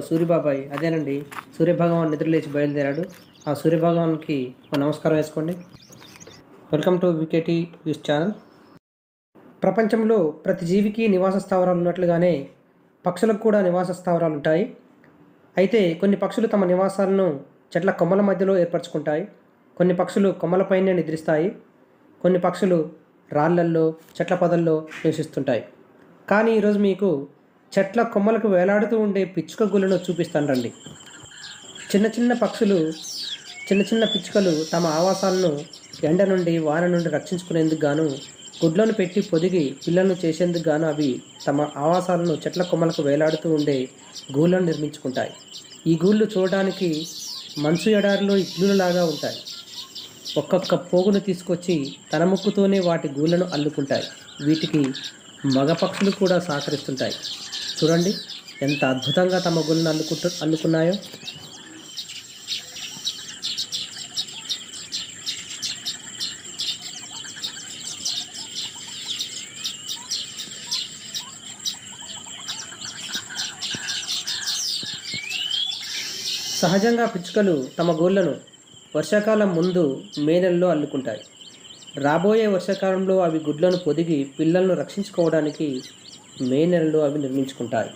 సూర్యబాబాయ్ అదేనండి. సూర్యభగవాన్ నిద్రలేచి బయలుదేరాడు. ఆ సూర్యభగవాన్కి ఒక నమస్కారం వేసుకోండి. Welcome to V K T news channel. ప్రపంచంలో ప్రతి జీవికి నివాస స్థావరాలు ఉన్నట్లుగానే పక్షులకు కూడా నివాస స్థావరాలు ఉంటాయి. అయితే కొన్ని పక్షులు తమ నివాసాలను చెట్ల కొమ్మల మధ్యలో ఏర్పరచుకుంటాయి. కొన్ని పక్షులు కొమ్మలపైనే నిద్రిస్తాయి. కొన్ని పక్షులు రాళ్ళల్లో, చెట్ల పొదల్లో నివసిస్తుంటాయి. కానీ ఈరోజు మీకు చెట్ల కొమ్మలకు వేలాడుతూ ఉండే పిచ్చుక గుళ్ళను చూపిస్తాను రండి. చిన్న చిన్న పిచ్చుకలు తమ ఆవాసాలను ఎండ నుండి, వాన నుండి రక్షించుకునేందుకు గాను గుడ్లను పెట్టి పొదిగి పిల్లలను చేసేందుకు గాను అవి తమ ఆవాసాలను చెట్ల కొమ్మలకు వేలాడుతూ ఉండే గూళ్ళను నిర్మించుకుంటాయి. ఈ గూళ్ళు చూడడానికి మంచు ఎడారిలో ఇల్లులాగా ఉంటాయి. ఒక్కొక్క పోగును తీసుకొచ్చి తన ముక్కుతోనే వాటి గూళ్ళను అల్లుకుంటాయి. వీటికి మగ పక్షులు కూడా సహకరిస్తుంటాయి. చూడండి ఎంత అద్భుతంగా తమ గూళ్ళను అల్లుకున్నాయో. సహజంగా పిచ్చుకలు తమ గూళ్ళను వర్షాకాలం ముందు మే నెలలో అల్లుకుంటాయి. రాబోయే వర్షాకాలంలో అవి గుడ్లను పొదిగి పిల్లలను రక్షించుకోవడానికి మే నెలలో అవి నిర్మించుకుంటాయి.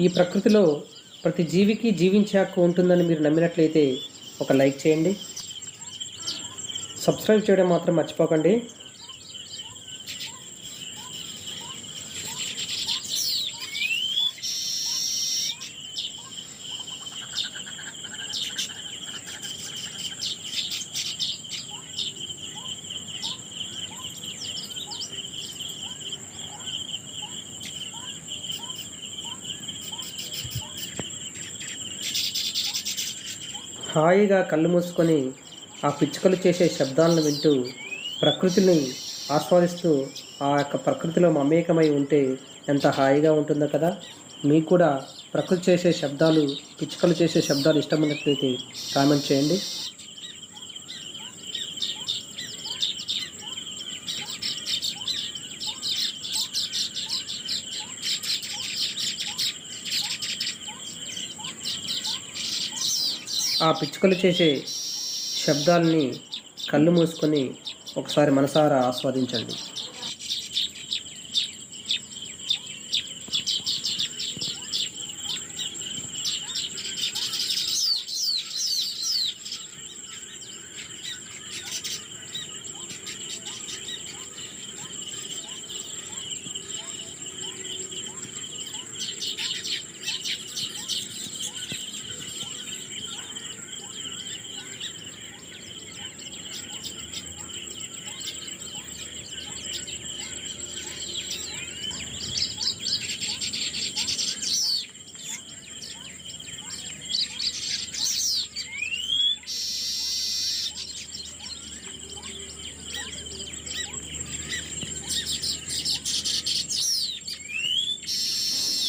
ఈ ప్రకృతిలో ప్రతి జీవికి జీవించే హక్కు ఉంటుందని మీరు నమ్మినట్లయితే ఒక లైక్ చేయండి. సబ్స్క్రైబ్ చేయడం మాత్రం మర్చిపోకండి. హాయిగా కళ్ళు మూసుకొని ఆ పిచ్చుకలు చేసే శబ్దాలను వింటూ ప్రకృతిని ఆస్వాదిస్తూ ఆ యొక్క ప్రకృతిలో మమేకమై ఉంటే ఎంత హాయిగా ఉంటుందో కదా. మీకు కూడా ప్రకృతి చేసే శబ్దాలు, పిచ్చుకలు చేసే శబ్దాలు ఇష్టమైనట్లయితే కామెంట్ చేయండి. ఆ పిచ్చుకలు చేసే శబ్దాలని కళ్ళు మూసుకొని ఒకసారి మనసారా ఆస్వాదించండి.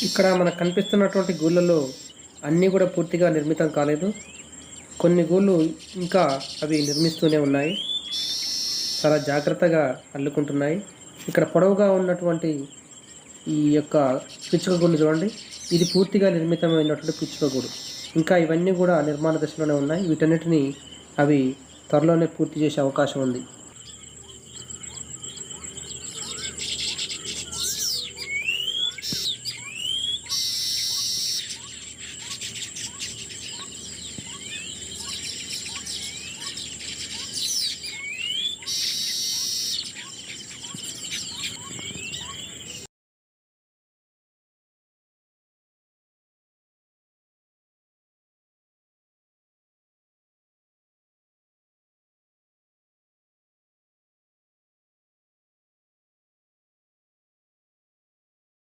ఇక్కడ మనకు కనిపిస్తున్నటువంటి గూళ్ళలో అన్నీ కూడా పూర్తిగా నిర్మితం కాలేదు. కొన్ని గూళ్ళు ఇంకా అవి నిర్మిస్తూనే ఉన్నాయి. చాలా జాగ్రత్తగా అల్లుకుంటున్నాయి. ఇక్కడ పొడవుగా ఉన్నటువంటి ఈ యొక్క పిచ్చుక గూళ్ళు చూడండి. ఇది పూర్తిగా నిర్మితమైనటువంటి పిచ్చుక గూడు. ఇంకా ఇవన్నీ కూడా నిర్మాణ దశలోనే ఉన్నాయి. వీటన్నిటిని అవి త్వరలోనే పూర్తి చేసే అవకాశం ఉంది.